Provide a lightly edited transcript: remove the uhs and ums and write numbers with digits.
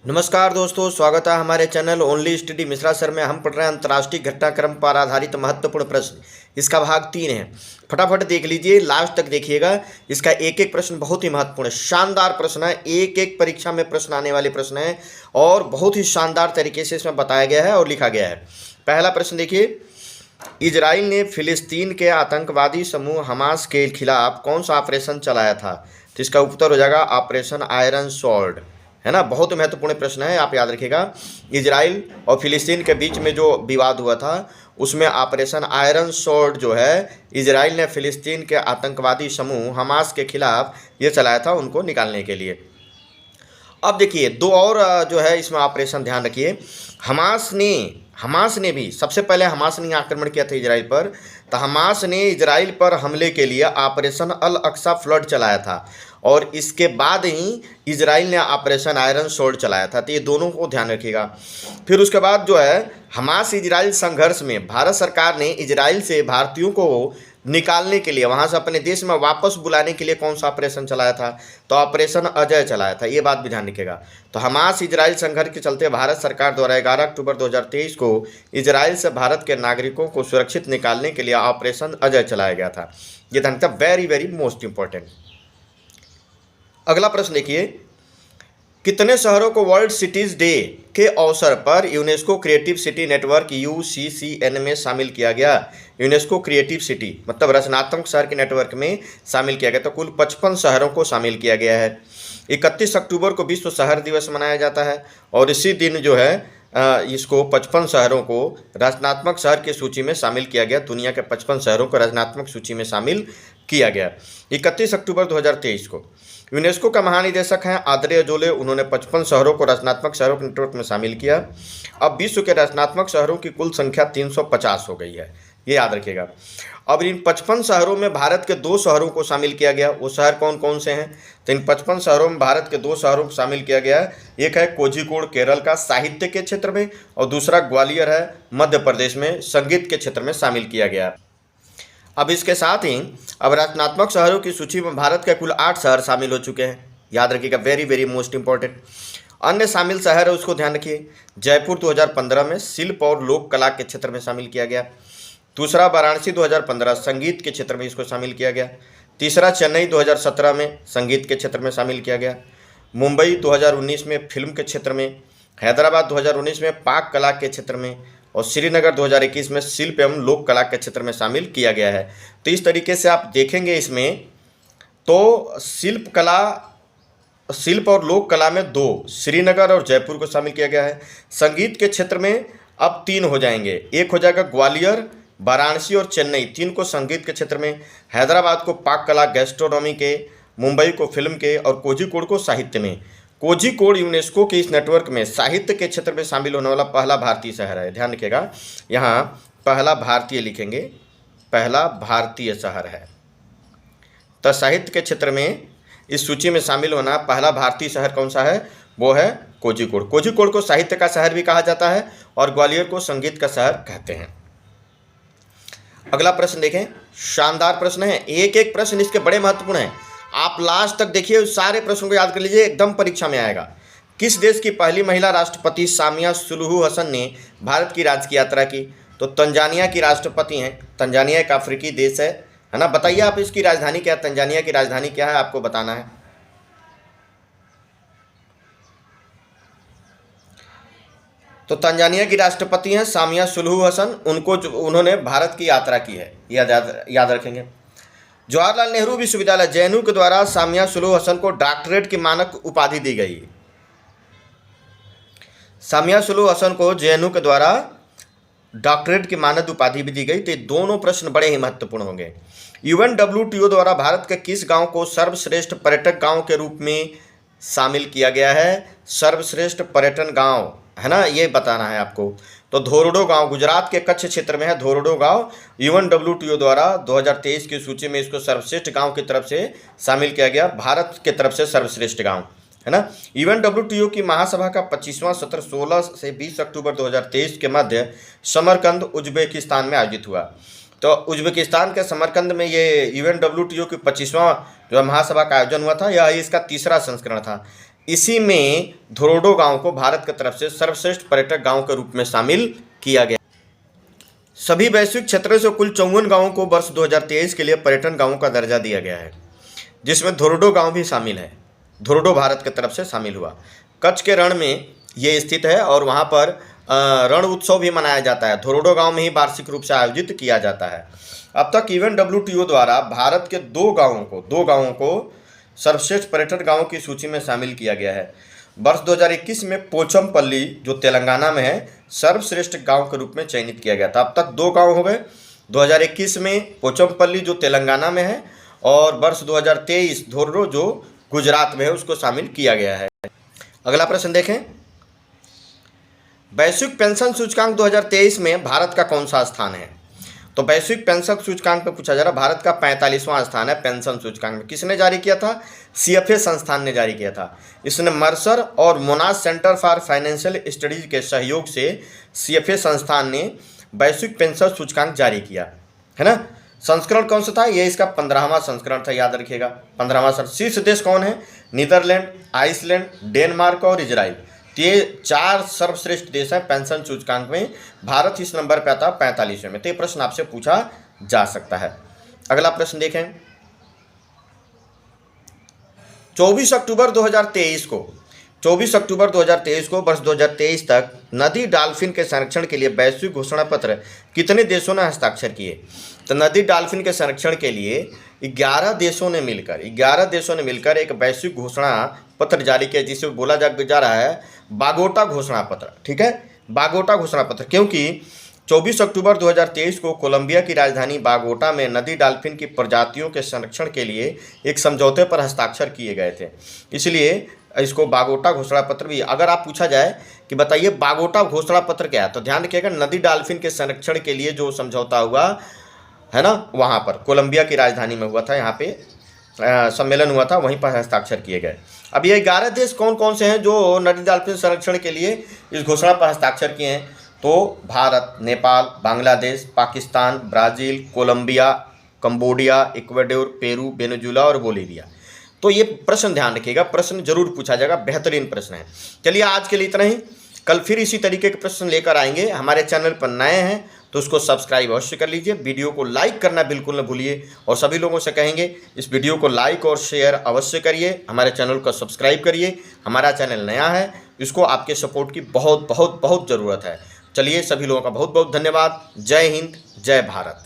नमस्कार दोस्तों, स्वागत है हमारे channel only study Mishra sir में। हम पढ़ रहे हैं अंतर्राष्ट्रीय घटनाक्रम पर आधारित महत्वपूर्ण प्रश्न। इसका भाग 3 है। फटाफट देख लीजिए, लास्ट तक देखिएगा। इसका एक एक प्रश्न बहुत ही महत्वपूर्ण है, शानदार प्रश्न है। एक एक परीक्षा में प्रश्न आने वाले प्रश्न हैं और बहुत ही शानदार तरीके से इसमें बताया गया है और लिखा गया है। पहला प्रश्न देखिए, इजराइल ने फिलिस्तीन के आतंकवादी समूह हमास के खिलाफ कौन सा ऑपरेशन चलाया था? तो इसका उत्तर हो जाएगा ऑपरेशन आयरन स्वॉर्ड, है ना। बहुत महत्वपूर्ण प्रश्न है, आप याद रखिएगा। इजराइल और फिलिस्तीन के बीच में जो विवाद हुआ था उसमें ऑपरेशन आयरन स्वॉर्ड जो है, इजराइल ने फिलिस्तीन के आतंकवादी समूह हमास के खिलाफ ये चलाया था, उनको निकालने के लिए। अब देखिए दो और जो है इसमें ऑपरेशन ध्यान रखिए। हमास ने भी सबसे पहले हमास ने आक्रमण किया था इजराइल पर, तो हमास ने इजराइल पर हमले के लिए ऑपरेशन अल अक्सा फ्लड चलाया था और इसके बाद ही इजराइल ने ऑपरेशन आयरन स्वॉर्ड चलाया था। तो ये दोनों को ध्यान रखिएगा। फिर उसके बाद जो है हमास इजराइल संघर्ष में भारत सरकार ने इजराइल से भारतीयों को निकालने के लिए, वहाँ से अपने देश में वापस बुलाने के लिए कौन सा ऑपरेशन चलाया था? तो ऑपरेशन अजय चलाया था। ये बात भी ध्यान रखिएगा। तो हमास इजराइल संघर्ष के चलते भारत सरकार द्वारा 11 अक्टूबर 2023 को इजराइल से भारत के नागरिकों को सुरक्षित निकालने के लिए ऑपरेशन अजय चलाया गया था। ये ध्यान रखिएगा, वेरी वेरी मोस्ट इंपॉर्टेंट। अगला प्रश्न देखिए, कितने शहरों को वर्ल्ड सिटीज डे के अवसर पर UNESCO creative city network UCCN में शामिल किया गया? यूनेस्को क्रिएटिव सिटी मतलब रचनात्मक शहर के नेटवर्क में शामिल किया गया। तो कुल 55 शहरों को शामिल किया गया है। 31 अक्टूबर को विश्व शहर दिवस मनाया जाता है और इसी दिन जो है इसको 55 शहरों को रचनात्मक शहर की सूची में शामिल किया गया। दुनिया के 55 शहरों को रचनात्मक सूची में शामिल किया गया 31 अक्टूबर 2023 को। यूनेस्को का महानिदेशक हैं आद्रे अजोले। उन्होंने 55 शहरों को रचनात्मक शहरों के नेटवर्क में शामिल किया। अब विश्व के रचनात्मक शहरों की कुल संख्या 350 हो गई है, ये याद रखिएगा। अब इन 55 शहरों में भारत के 2 शहरों को शामिल किया गया। वो शहर कौन कौन से हैं? तो इन 55 शहरों में भारत के 2 शहरों को शामिल किया गया है। एक है कोझिकोड केरल का साहित्य के क्षेत्र में, और दूसरा ग्वालियर है मध्य प्रदेश में, संगीत के क्षेत्र में शामिल किया गया। अब इसके साथ ही अब रचनात्मक शहरों की सूची में भारत के कुल 8 शहर शामिल हो चुके हैं, याद रखिएगा, वेरी वेरी मोस्ट इंपॉर्टेंट। अन्य शामिल शहर है उसको ध्यान रखिए। जयपुर 2015 में शिल्प और लोक कला के क्षेत्र में शामिल किया गया। दूसरा वाराणसी 2015 संगीत के क्षेत्र में इसको शामिल किया गया। तीसरा चेन्नई 2017 में संगीत के क्षेत्र में शामिल किया गया। मुंबई 2019 में फिल्म के क्षेत्र में, हैदराबाद 2019 में पाक कला के क्षेत्र में, और श्रीनगर 2021 में शिल्प एवं लोक कला के क्षेत्र में शामिल किया गया है। तो इस तरीके से आप देखेंगे इसमें तो शिल्प और लोक कला में 2 श्रीनगर और जयपुर को शामिल किया गया है। संगीत के क्षेत्र में अब 3 हो जाएंगे, एक हो जाएगा ग्वालियर, वाराणसी और चेन्नई, 3 को संगीत के क्षेत्र में, हैदराबाद को पाक कला गैस्ट्रोनॉमी के, मुंबई को फिल्म के और कोझिकोड को साहित्य में। कोझिकोड यूनेस्को के इस नेटवर्क में साहित्य के क्षेत्र में शामिल होने वाला पहला भारतीय शहर है। ध्यान रखिएगा, यहाँ पहला भारतीय लिखेंगे, पहला भारतीय शहर है। तो साहित्य के क्षेत्र में इस सूची में शामिल होना पहला भारतीय शहर कौन सा है? वो है कोझिकोड। कोझिकोड को साहित्य का शहर भी कहा जाता है और ग्वालियर को संगीत का शहर कहते हैं। अगला प्रश्न देखें, शानदार प्रश्न है। एक एक प्रश्न इसके बड़े महत्वपूर्ण हैं, आप लास्ट तक देखिए, सारे प्रश्नों को याद कर लीजिए, एकदम परीक्षा में आएगा। किस देश की पहली महिला राष्ट्रपति सामिया सुलुहु हसन ने भारत की राजकीय यात्रा की? तो तंजानिया की राष्ट्रपति हैं। तंजानिया एक अफ्रीकी देश है ना। बताइए आप इसकी राजधानी क्या है? तंजानिया की राजधानी क्या है, आपको बताना है। तो तंजानिया की राष्ट्रपति हैं सामिया सुलुहु हसन। उन्होंने भारत की यात्रा की है, याद रखेंगे। जवाहरलाल नेहरू विश्वविद्यालय JNU के द्वारा सामिया सुलुहु हसन को डॉक्टरेट की मानक उपाधि दी गई। सामिया सुलुहु हसन को JNU के द्वारा डॉक्टरेट की मानद उपाधि भी दी गई। तो ये दोनों प्रश्न बड़े ही महत्वपूर्ण होंगे। UNWTO द्वारा भारत के किस गांव को सर्वश्रेष्ठ पर्यटक गांव के रूप में शामिल किया गया है? सर्वश्रेष्ठ पर्यटन गांव, है ना, ये बताना है आपको। तो धोरडो गांव गुजरात के कच्छ क्षेत्र में है। धोरडो गांव UNWTO द्वारा 2023 की सूची में इसको सर्वश्रेष्ठ गांव की तरफ से शामिल किया गया, भारत के तरफ से सर्वश्रेष्ठ गांव, है ना। UNWTO की महासभा का 25वां सत्र 16 से 20 अक्टूबर 2023 के मध्य समरकंद उज्बेकिस्तान में आयोजित हुआ। तो उज्बेकिस्तान के समरकंद में ये UNWTO की 25वां जो महासभा का आयोजन हुआ था, यह इसका तीसरा संस्करण था। इसी में धोरडो गांव को भारत की तरफ से सर्वश्रेष्ठ पर्यटक गांव के रूप में शामिल किया गया। सभी वैश्विक क्षेत्रों से कुल 54 गांवों को वर्ष 2023 के लिए पर्यटन गांवों का दर्जा दिया गया है, जिसमें धोरडो गांव भी शामिल है। धोरडो भारत की तरफ से शामिल हुआ। कच्छ के रण में ये स्थित है और वहाँ पर रण उत्सव भी मनाया जाता है। धोरडो गांव में ही वार्षिक रूप से आयोजित किया जाता है। अब तक इवन WTO द्वारा भारत के दो गांवों को सर्वश्रेष्ठ पर्यटन गांवों की सूची में शामिल किया गया है। वर्ष 2021 में पोचमपल्ली जो तेलंगाना में है सर्वश्रेष्ठ गांव के रूप में चयनित किया गया था। अब तक दो गांव हो गए। 2021 में पोचमपल्ली जो तेलंगाना में है और वर्ष 2023 धोरडो जो गुजरात में है उसको शामिल किया गया है। अगला प्रश्न देखें, वैश्विक पेंशन सूचकांक 2023 में भारत का कौन सा स्थान है? तो वैश्विक पेंशन सूचकांक में पूछा जा रहा है। भारत का 45वां स्थान है पेंशन सूचकांक में। किसने जारी किया था? CFA संस्थान ने जारी किया था। इसने मर्सर और मोनाश सेंटर फॉर फाइनेंशियल स्टडीज के सहयोग से CFA संस्थान ने वैश्विक पेंशन सूचकांक जारी किया है ना। संस्करण कौन सा था? ये इसका 15वां संस्करण था, याद रखिएगा 15वां संस्करण। शीर्ष देश कौन है? नीदरलैंड, आइसलैंड, डेनमार्क और इजराइल। ये 4 सर्वश्रेष्ठ देश हैं पेंशन सूचकांक में। भारत इस नंबर पे आता है 45वें में। तो ये प्रश्न आपसे पूछा जा सकता है। अगला प्रश्न देखें, 24 अक्टूबर 2023 को वर्ष 2023 तक नदी डॉल्फिन के संरक्षण के लिए वैश्विक घोषणा पत्र कितने देशों ने हस्ताक्षर किए? तो नदी डॉल्फिन के संरक्षण के लिए 11 देशों ने मिलकर एक वैश्विक घोषणा पत्र जारी किया, जिसे बोला जा रहा है बागोटा घोषणा पत्र। ठीक है, बागोटा घोषणा पत्र, क्योंकि 24 अक्टूबर 2023 को कोलंबिया की राजधानी बागोटा में नदी डॉल्फिन की प्रजातियों के संरक्षण के लिए एक समझौते पर हस्ताक्षर किए गए थे, इसलिए इसको बागोटा घोषणा पत्र भी। अगर आप पूछा जाए कि बताइए बागोटा घोषणा पत्र क्या है, तो ध्यान रखिएगा नदी डॉल्फिन के संरक्षण के लिए जो समझौता हुआ है ना, वहाँ पर कोलंबिया की राजधानी में हुआ था, यहाँ पे सम्मेलन हुआ था, वहीं पर हस्ताक्षर किए गए। अब ये 11 देश कौन कौन से हैं जो नदी डॉल्फिन संरक्षण के लिए इस घोषणा पर हस्ताक्षर किए हैं? तो Bharat, Nepal, Bangladesh, Pakistan, Brazil, Colombia, Cambodia, Ecuador, Peru, Venezuela और बोलीविया। तो ये प्रश्न ध्यान रखिएगा, प्रश्न जरूर पूछा जाएगा, बेहतरीन प्रश्न है। चलिए आज के लिए इतना ही, कल फिर इसी तरीके के प्रश्न लेकर आएंगे। हमारे चैनल पर नए हैं तो उसको सब्सक्राइब अवश्य कर लीजिए, वीडियो को लाइक करना बिल्कुल न भूलिए और सभी लोगों से कहेंगे इस वीडियो को लाइक और शेयर अवश्य करिए, हमारे चैनल को सब्सक्राइब करिए। हमारा चैनल नया है, इसको आपके सपोर्ट की बहुत बहुत बहुत ज़रूरत है। चलिए सभी लोगों का बहुत बहुत धन्यवाद। जय हिंद, जय भारत।